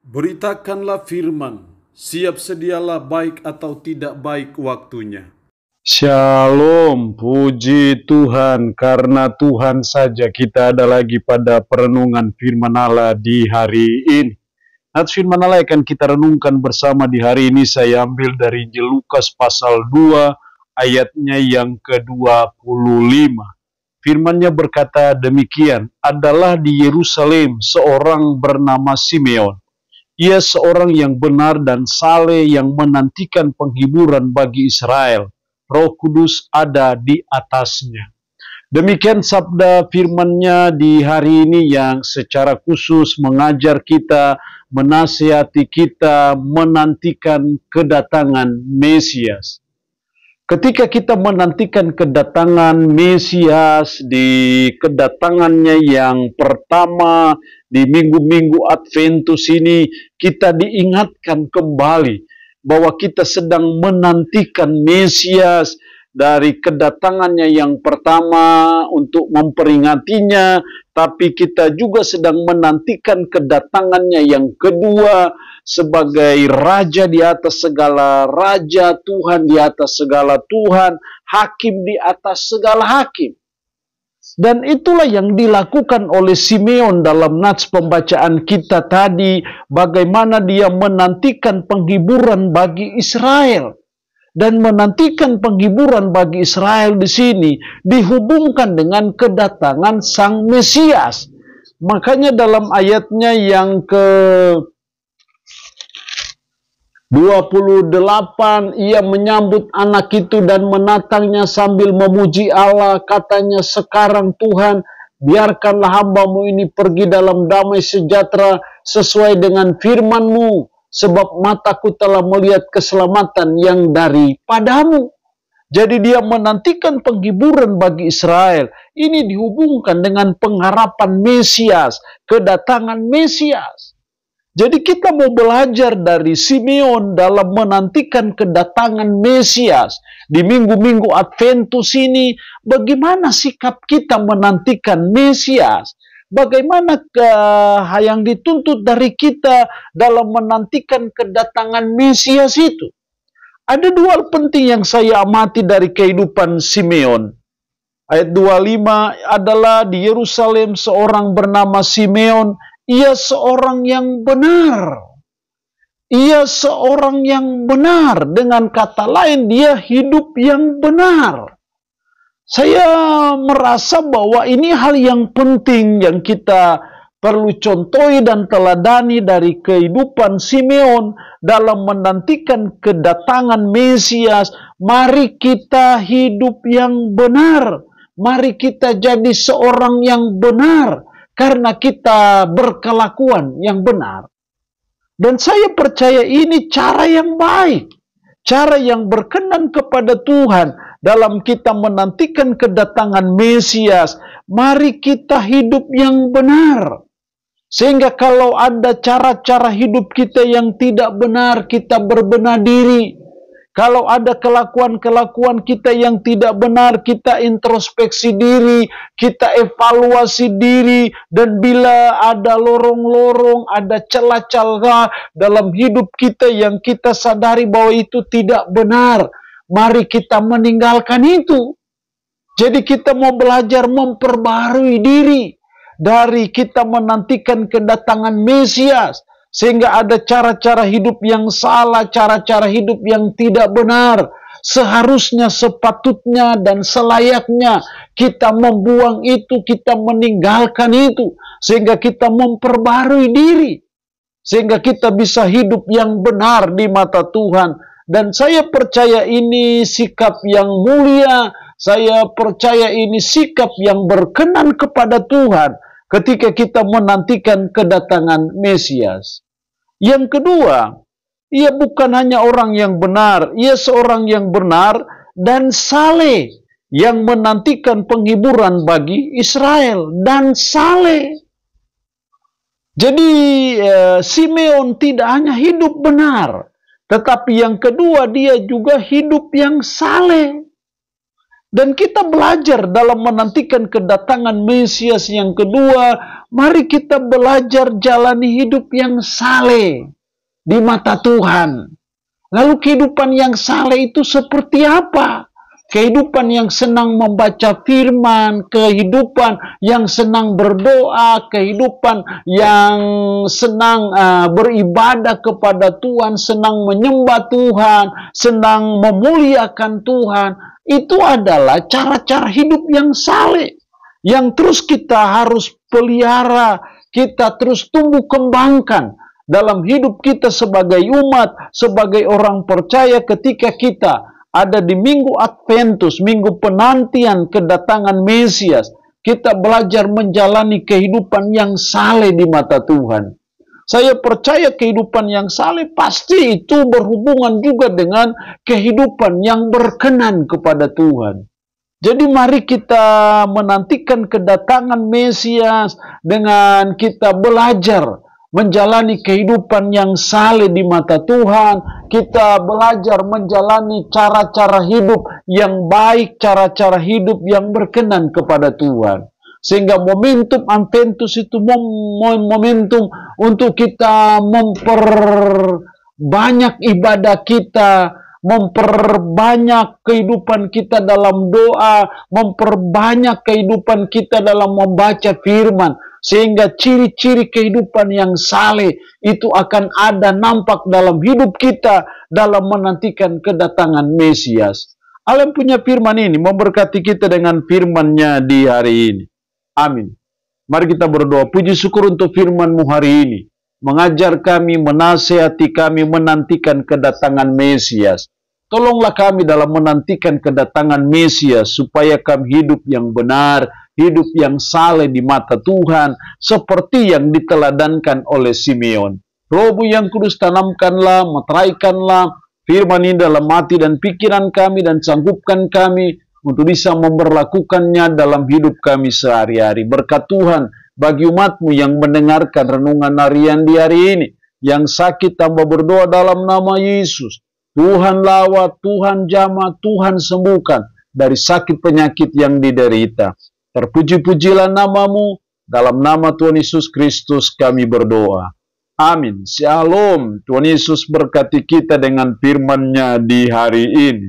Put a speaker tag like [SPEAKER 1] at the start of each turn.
[SPEAKER 1] Beritakanlah firman, siap sedialah baik atau tidak baik waktunya.
[SPEAKER 2] Shalom, puji Tuhan, karena Tuhan saja kita ada lagi pada perenungan firman Allah di hari ini. Nah, firman Allah akan kita renungkan bersama di hari ini saya ambil dari Injil Lukas pasal 2 ayatnya yang ke-25. Firman-Nya berkata demikian, adalah di Yerusalem seorang bernama Simeon. Ia seorang yang benar dan saleh yang menantikan penghiburan bagi Israel. Roh Kudus ada di atasnya. Demikian sabda firman-Nya di hari ini yang secara khusus mengajar kita, menasihati kita, menantikan kedatangan Mesias. Ketika kita menantikan kedatangan Mesias, di kedatangannya yang pertama di minggu-minggu Adventus ini, kita diingatkan kembali bahwa kita sedang menantikan Mesias. Dari kedatangannya yang pertama untuk memperingatinya, tapi kita juga sedang menantikan kedatangannya yang kedua sebagai Raja di atas segala raja, Tuhan di atas segala Tuhan, Hakim di atas segala hakim. Dan itulah yang dilakukan oleh Simeon dalam nats pembacaan kita tadi, bagaimana dia menantikan penghiburan bagi Israel. Dan menantikan penghiburan bagi Israel di sini dihubungkan dengan kedatangan Sang Mesias. Makanya dalam ayatnya yang ke-28, ia menyambut anak itu dan menatangnya sambil memuji Allah. Katanya, sekarang Tuhan, biarkanlah hamba-Mu ini pergi dalam damai sejahtera sesuai dengan firman-Mu. Sebab mataku telah melihat keselamatan yang daripadamu. Jadi dia menantikan penghiburan bagi Israel. Ini dihubungkan dengan pengharapan Mesias, kedatangan Mesias. Jadi kita mau belajar dari Simeon dalam menantikan kedatangan Mesias. Di minggu-minggu Adventus ini, bagaimana sikap kita menantikan Mesias? Bagaimana yang dituntut dari kita dalam menantikan kedatangan Mesias itu? Ada dua hal penting yang saya amati dari kehidupan Simeon. Ayat 25 adalah di Yerusalem seorang bernama Simeon. Ia seorang yang benar. Ia seorang yang benar. Dengan kata lain, dia hidup yang benar. Saya merasa bahwa ini hal yang penting yang kita perlu contohi dan teladani dari kehidupan Simeon dalam menantikan kedatangan Mesias. Mari kita hidup yang benar. Mari kita jadi seorang yang benar karena kita berkelakuan yang benar. Dan saya percaya ini cara yang baik, cara yang berkenan kepada Tuhan. Dalam kita menantikan kedatangan Mesias, mari kita hidup yang benar. Sehingga kalau ada cara-cara hidup kita yang tidak benar, kita berbenah diri. Kalau ada kelakuan-kelakuan kita yang tidak benar, kita introspeksi diri, kita evaluasi diri. Dan bila ada lorong-lorong, ada celah-celah dalam hidup kita yang kita sadari bahwa itu tidak benar, mari kita meninggalkan itu. Jadi kita mau belajar memperbarui diri dari kita menantikan kedatangan Mesias. Sehingga ada cara-cara hidup yang salah, cara-cara hidup yang tidak benar. Seharusnya, sepatutnya, dan selayaknya kita membuang itu, kita meninggalkan itu. Sehingga kita memperbarui diri. Sehingga kita bisa hidup yang benar di mata Tuhan. Dan saya percaya ini sikap yang mulia, saya percaya ini sikap yang berkenan kepada Tuhan ketika kita menantikan kedatangan Mesias. Yang kedua, ia bukan hanya orang yang benar, ia seorang yang benar dan saleh yang menantikan penghiburan bagi Israel dan saleh. Jadi Simeon tidak hanya hidup benar, tetapi yang kedua dia juga hidup yang saleh. Dan kita belajar dalam menantikan kedatangan Mesias yang kedua. Mari kita belajar jalani hidup yang saleh di mata Tuhan. Lalu kehidupan yang saleh itu seperti apa? Kehidupan yang senang membaca firman, kehidupan yang senang berdoa, kehidupan yang senang beribadah kepada Tuhan, senang menyembah Tuhan, senang memuliakan Tuhan. Itu adalah cara-cara hidup yang saleh, yang terus kita harus pelihara, kita terus tumbuh kembangkan dalam hidup kita sebagai umat, sebagai orang percaya ketika kita ada di minggu Adventus, minggu penantian kedatangan Mesias. Kita belajar menjalani kehidupan yang saleh di mata Tuhan. Saya percaya kehidupan yang saleh pasti itu berhubungan juga dengan kehidupan yang berkenan kepada Tuhan. Jadi mari kita menantikan kedatangan Mesias dengan kita belajar menjalani kehidupan yang saleh di mata Tuhan. Kita belajar menjalani cara-cara hidup yang baik, cara-cara hidup yang berkenan kepada Tuhan. Sehingga momentum Adventus itu momentum untuk kita memperbanyak ibadah kita, memperbanyak kehidupan kita dalam doa, memperbanyak kehidupan kita dalam membaca firman. Sehingga ciri-ciri kehidupan yang saleh itu akan ada nampak dalam hidup kita dalam menantikan kedatangan Mesias. Allah punya firman ini memberkati kita dengan firman-Nya di hari ini. Amin. Mari kita berdoa. Puji syukur untuk firman-Mu hari ini. Mengajar kami, menasihati kami, menantikan kedatangan Mesias. Tolonglah kami dalam menantikan kedatangan Mesias supaya kami hidup yang benar, hidup yang saleh di mata Tuhan, seperti yang diteladankan oleh Simeon. Roh yang kudus, tanamkanlah, meteraikanlah firman ini dalam hati dan pikiran kami, dan sanggupkan kami untuk bisa memberlakukannya dalam hidup kami sehari-hari. Berkat Tuhan bagi umat-Mu yang mendengarkan renungan harian di hari ini. Yang sakit tambah berdoa dalam nama Yesus. Tuhan lawat, Tuhan jamah, Tuhan sembuhkan dari sakit penyakit yang diderita. Terpuji-pujilah nama-Mu, dalam nama Tuhan Yesus Kristus kami berdoa. Amin. Shalom. Tuhan Yesus berkati kita dengan firman-Nya di hari ini.